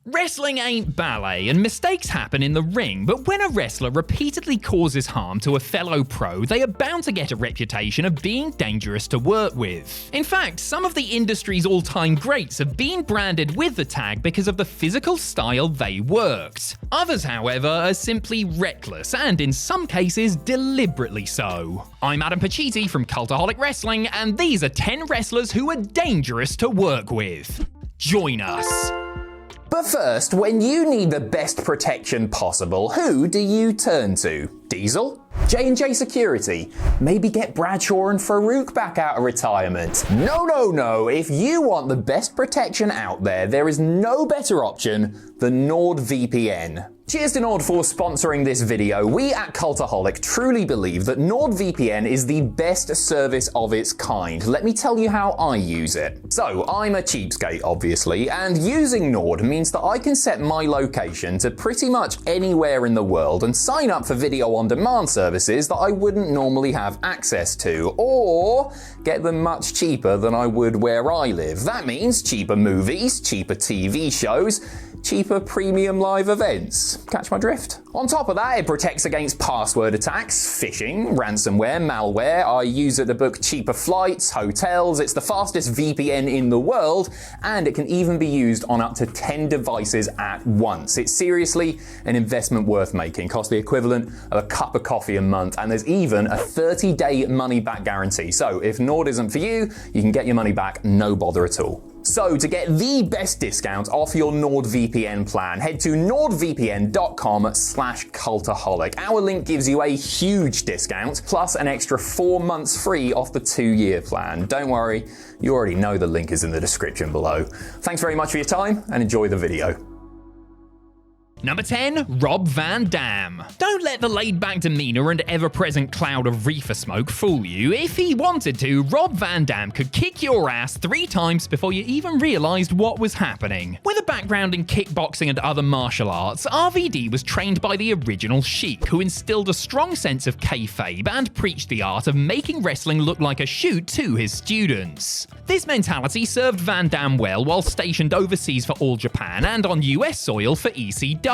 Wrestling ain't ballet, and mistakes happen in the ring, but when a wrestler repeatedly causes harm to a fellow pro, they are bound to get a reputation of being dangerous to work with. In fact, some of the industry's all-time greats have been branded with the tag because of the physical style they worked. Others, however, are simply reckless, and in some cases, deliberately so. I'm Adam Pacitti from Cultaholic Wrestling, and these are 10 wrestlers who are dangerous to work with. Join us. But first, when you need the best protection possible, who do you turn to? Diesel? J&J Security? Maybe get Bradshaw and Farouk back out of retirement? No. If you want the best protection out there, there is no better option than NordVPN. Cheers to Nord for sponsoring this video. We at Cultaholic truly believe that NordVPN is the best service of its kind. Let me tell you how I use it. So, I'm a cheapskate, obviously, and using Nord means that I can set my location to pretty much anywhere in the world and sign up for video-on-demand services that I wouldn't normally have access to, or get them much cheaper than I would where I live. That means cheaper movies, cheaper TV shows, cheaper premium live events. Catch my drift? On top of that, it protects against password attacks, phishing, ransomware, malware. I use it to book cheaper flights, hotels. It's the fastest VPN in the world, and it can even be used on up to 10 devices at once. It's seriously an investment worth making. Costs the equivalent of a cup of coffee a month, and there's even a 30-day money-back guarantee. So if Nord isn't for you, you can get your money back, no bother at all. So to get the best discount off your NordVPN plan, head to nordvpn.com/cultaholic. Our link gives you a huge discount, plus an extra 4 months free off the 2-year plan. Don't worry, you already know the link is in the description below. Thanks very much for your time, and enjoy the video. Number 10, Rob Van Dam. Don't let the laid-back demeanor and ever-present cloud of reefer smoke fool you. If he wanted to, Rob Van Dam could kick your ass 3 times before you even realized what was happening. With a background in kickboxing and other martial arts, RVD was trained by the original Sheik, who instilled a strong sense of kayfabe and preached the art of making wrestling look like a shoot to his students. This mentality served Van Dam well while stationed overseas for All Japan and on US soil for ECW.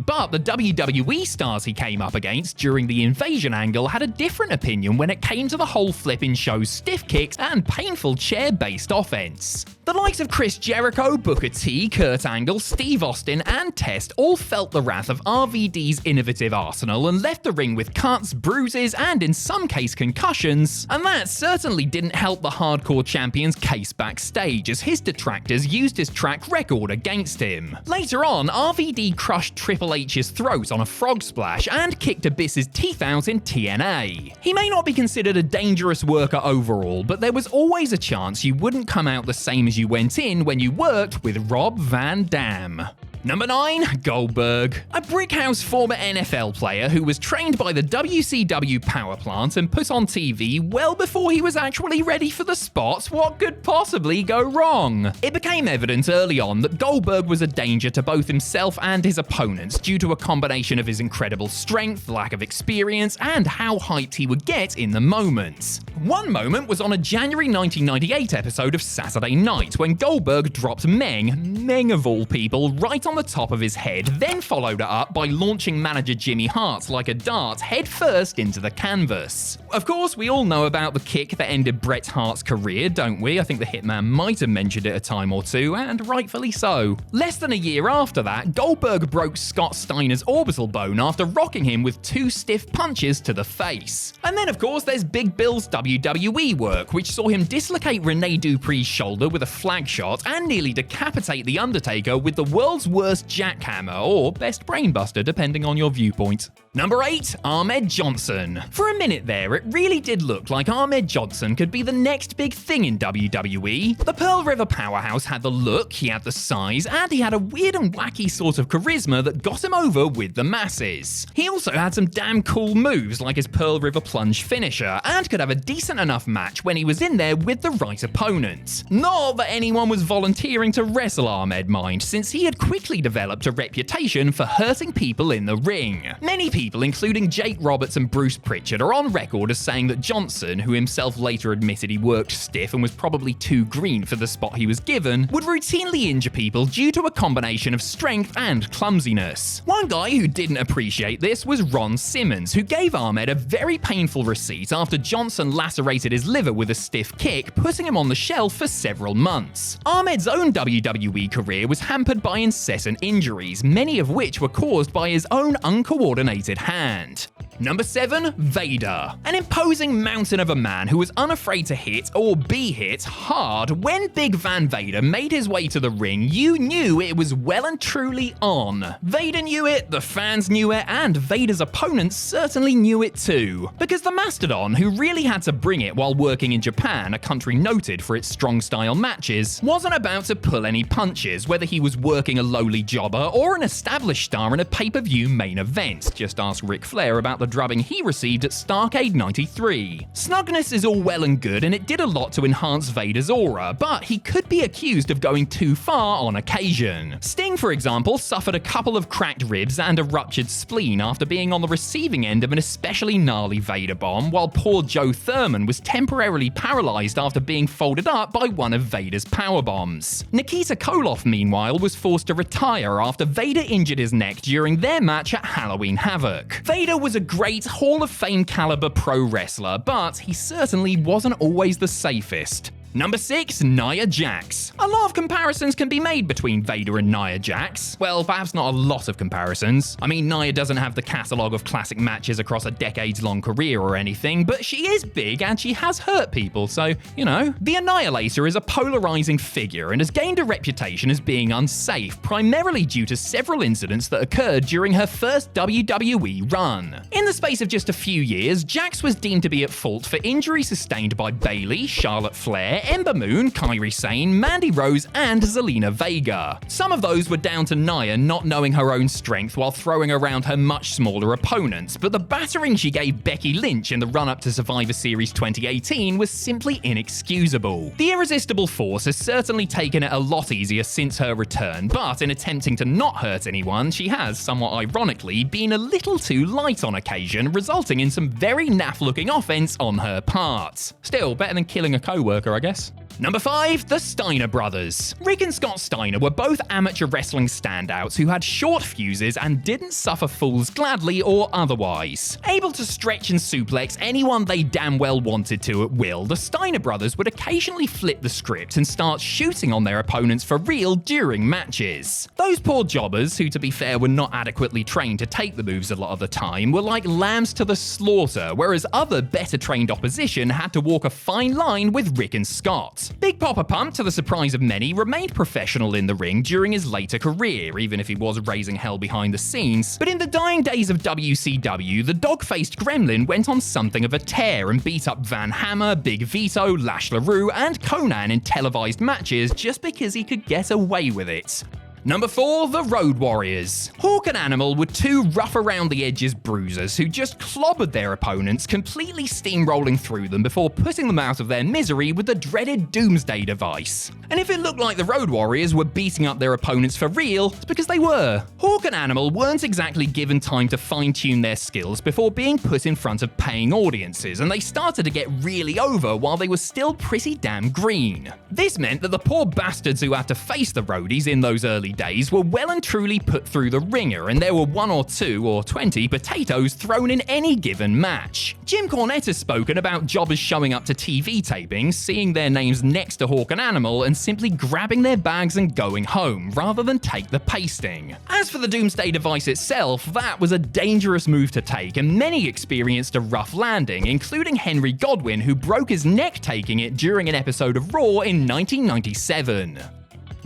But the WWE stars he came up against during the invasion angle had a different opinion when it came to the whole flipping show's stiff kicks and painful chair-based offense. The likes of Chris Jericho, Booker T, Kurt Angle, Steve Austin, and Test all felt the wrath of RVD's innovative arsenal and left the ring with cuts, bruises, and in some case concussions, and that certainly didn't help the hardcore champion's case backstage as his detractors used his track record against him. Later on, RVD crushed Triple H's throat on a frog splash and kicked Abyss's teeth out in TNA. He may not be considered a dangerous worker overall, but there was always a chance you wouldn't come out the same as you went in when you worked with Rob Van Dam. Number 9, Goldberg. A brickhouse former NFL player who was trained by the WCW power plant and put on TV well before he was actually ready for the spot. What could possibly go wrong? It became evident early on that Goldberg was a danger to both himself and his opponents due to a combination of his incredible strength, lack of experience, and how hyped he would get in the moment. One moment was on a January 1998 episode of Saturday Night when Goldberg dropped Meng of all people, right on the top of his head, then followed it up by launching manager Jimmy Hart like a dart head first into the canvas. Of course, we all know about the kick that ended Bret Hart's career, don't we? I think the Hitman might have mentioned it a time or two, and rightfully so. Less than a year after that, Goldberg broke Scott Steiner's orbital bone after rocking him with 2 stiff punches to the face. And then, of course, there's Big Bill's WWE work, which saw him dislocate Rene Dupree's shoulder with a flag shot and nearly decapitate The Undertaker with the world's worst jackhammer, or best brainbuster, depending on your viewpoint. Number 8, Ahmed Johnson. For a minute there, it really did look like Ahmed Johnson could be the next big thing in WWE. The Pearl River powerhouse had the look, he had the size, and he had a weird and wacky sort of charisma that got him over with the masses. He also had some damn cool moves like his Pearl River plunge finisher, and could have a decent enough match when he was in there with the right opponent. Not that anyone was volunteering to wrestle Ahmed, mind, since he had quickly developed a reputation for hurting people in the ring. Many people people, including Jake Roberts and Bruce Pritchard, are on record as saying that Johnson, who himself later admitted he worked stiff and was probably too green for the spot he was given, would routinely injure people due to a combination of strength and clumsiness. One guy who didn't appreciate this was Ron Simmons, who gave Ahmed a very painful receipt after Johnson lacerated his liver with a stiff kick, putting him on the shelf for several months. Ahmed's own WWE career was hampered by incessant injuries, many of which were caused by his own uncoordinated hand. Number 7, Vader. An imposing mountain of a man who was unafraid to hit or be hit hard. When Big Van Vader made his way to the ring, you knew it was well and truly on. Vader knew it, the fans knew it, and Vader's opponents certainly knew it too. Because the Mastodon, who really had to bring it while working in Japan, a country noted for its strong style matches, wasn't about to pull any punches, whether he was working a lowly jobber or an established star in a pay-per-view main event. Just ask Ric Flair about the drubbing he received at Starrcade 93. Snugness is all well and good, and it did a lot to enhance Vader's aura, but he could be accused of going too far on occasion. Sting, for example, suffered a couple of cracked ribs and a ruptured spleen after being on the receiving end of an especially gnarly Vader bomb, while poor Joe Thurman was temporarily paralyzed after being folded up by one of Vader's powerbombs. Nikita Koloff, meanwhile, was forced to retire after Vader injured his neck during their match at Halloween Havoc. Vader was a great Hall of Fame caliber pro wrestler, but he certainly wasn't always the safest. Number 6, Nia Jax. A lot of comparisons can be made between Vader and Nia Jax. Well, perhaps not a lot of comparisons. I mean, Nia doesn't have the catalogue of classic matches across a decades-long career or anything, but she is big and she has hurt people, so, you know. The Annihilator is a polarizing figure and has gained a reputation as being unsafe, primarily due to several incidents that occurred during her first WWE run. In the space of just a few years, Jax was deemed to be at fault for injuries sustained by Bayley, Charlotte Flair, Ember Moon, Kairi Sane, Mandy Rose, and Zelina Vega. Some of those were down to Nia not knowing her own strength while throwing around her much smaller opponents, but the battering she gave Becky Lynch in the run-up to Survivor Series 2018 was simply inexcusable. The Irresistible Force has certainly taken it a lot easier since her return, but in attempting to not hurt anyone, she has, somewhat ironically, been a little too light on occasion, resulting in some very naff-looking offense on her part. Still, better than killing a co-worker, I guess. Number 5, the Steiner Brothers. Rick and Scott Steiner were both amateur wrestling standouts who had short fuses and didn't suffer fools gladly or otherwise. Able to stretch and suplex anyone they damn well wanted to at will, the Steiner Brothers would occasionally flip the script and start shooting on their opponents for real during matches. Those poor jobbers, who to be fair were not adequately trained to take the moves a lot of the time, were like lambs to the slaughter, whereas other better trained opposition had to walk a fine line with Rick and Scott. Big Papa Pump, to the surprise of many, remained professional in the ring during his later career, even if he was raising hell behind the scenes. But in the dying days of WCW, the dog-faced gremlin went on something of a tear and beat up Van Hammer, Big Vito, Lash LaRue, and Conan in televised matches just because he could get away with it. Number 4, the Road Warriors. Hawk and Animal were two rough-around-the-edges bruisers who just clobbered their opponents, completely steamrolling through them before putting them out of their misery with the dreaded Doomsday device. And if it looked like the Road Warriors were beating up their opponents for real, it's because they were. Hawk and Animal weren't exactly given time to fine-tune their skills before being put in front of paying audiences, and they started to get really over while they were still pretty damn green. This meant that the poor bastards who had to face the Roadies in those early days were well and truly put through the ringer, and there were 1 or 2 or 20 potatoes thrown in any given match. Jim Cornette has spoken about jobbers showing up to TV tapings, seeing their names next to Hawk and Animal, and simply grabbing their bags and going home, rather than take the pasting. As for the Doomsday device itself, that was a dangerous move to take, and many experienced a rough landing, including Henry Godwin, who broke his neck taking it during an episode of Raw in 1997.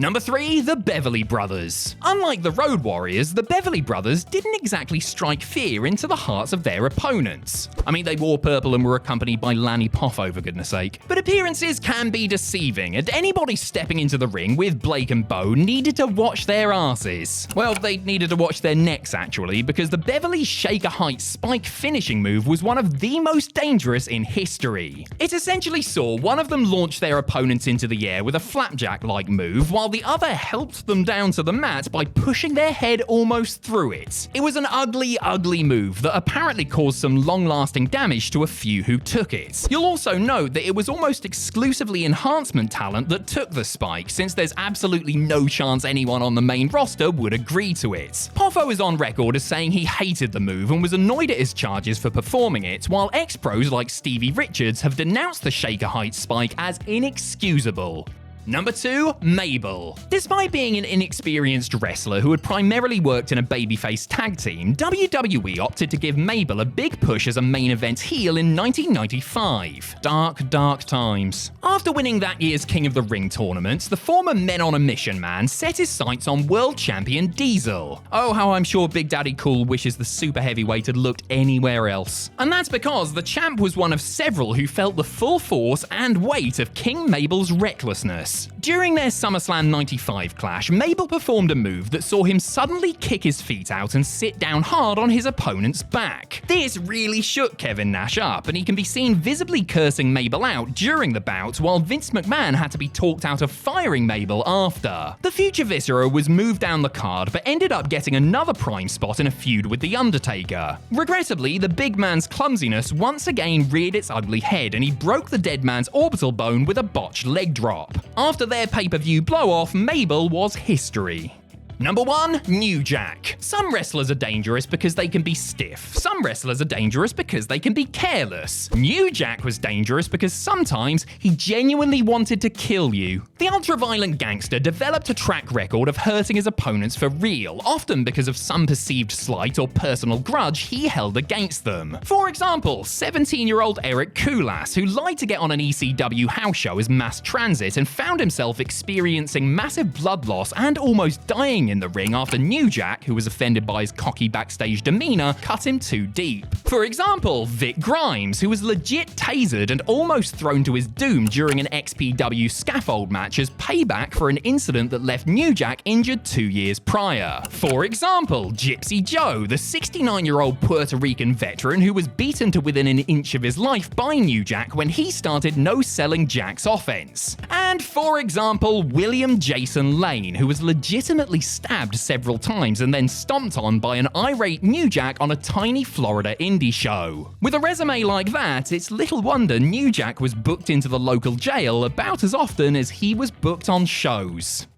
Number 3, the Beverly Brothers. Unlike the Road Warriors, the Beverly Brothers didn't exactly strike fear into the hearts of their opponents. I mean, they wore purple and were accompanied by Lanny Poffo, for goodness sake. But appearances can be deceiving, and anybody stepping into the ring with Blake and Bo needed to watch their asses. Well, they needed to watch their necks, actually, because the Beverly Shaker Heights spike finishing move was one of the most dangerous in history. It essentially saw one of them launch their opponents into the air with a flapjack-like move, while while the other helped them down to the mat by pushing their head almost through it. It was an ugly, ugly move that apparently caused some long-lasting damage to a few who took it. You'll also note that it was almost exclusively enhancement talent that took the spike, since there's absolutely no chance anyone on the main roster would agree to it. Poffo is on record as saying he hated the move and was annoyed at his charges for performing it, while ex-pros like Stevie Richards have denounced the Shaker Heights spike as inexcusable. Number 2, Mabel. Despite being an inexperienced wrestler who had primarily worked in a babyface tag team, WWE opted to give Mabel a big push as a main event heel in 1995. Dark, dark times. After winning that year's King of the Ring tournament, the former Men on a Mission man set his sights on world champion Diesel. Oh, how I'm sure Big Daddy Cool wishes the super heavyweight had looked anywhere else. And that's because the champ was one of several who felt the full force and weight of King Mabel's recklessness. During their SummerSlam 95 clash, Mabel performed a move that saw him suddenly kick his feet out and sit down hard on his opponent's back. This really shook Kevin Nash up, and he can be seen visibly cursing Mabel out during the bout, while Vince McMahon had to be talked out of firing Mabel after. The future Viscera was moved down the card, but ended up getting another prime spot in a feud with The Undertaker. Regrettably, the big man's clumsiness once again reared its ugly head, and he broke the dead man's orbital bone with a botched leg drop. After their pay-per-view blow-off, Mabel was history. Number 1, Nia Jax. Some wrestlers are dangerous because they can be stiff. Some wrestlers are dangerous because they can be careless. Nia Jax was dangerous because sometimes he genuinely wanted to kill you. The ultra-violent gangster developed a track record of hurting his opponents for real, often because of some perceived slight or personal grudge he held against them. For example, 17-year-old Eric Kulas, who lied to get on an ECW house show as Mass Transit and found himself experiencing massive blood loss and almost dying in the ring after Nia Jax, who was offended by his cocky backstage demeanor, cut him too deep. For example, Vic Grimes, who was legit tasered and almost thrown to his doom during an XPW scaffold match as payback for an incident that left Nia Jax injured 2 years prior. For example, Gypsy Joe, the 69-year-old Puerto Rican veteran who was beaten to within an inch of his life by Nia Jax when he started no-selling Jax offense. And for example, William Jason Lane, who was legitimately stabbed several times and then stomped on by an irate Nia Jax on a tiny Florida indie show. With a resume like that, it's little wonder Nia Jax was booked into the local jail about as often as he was booked on shows.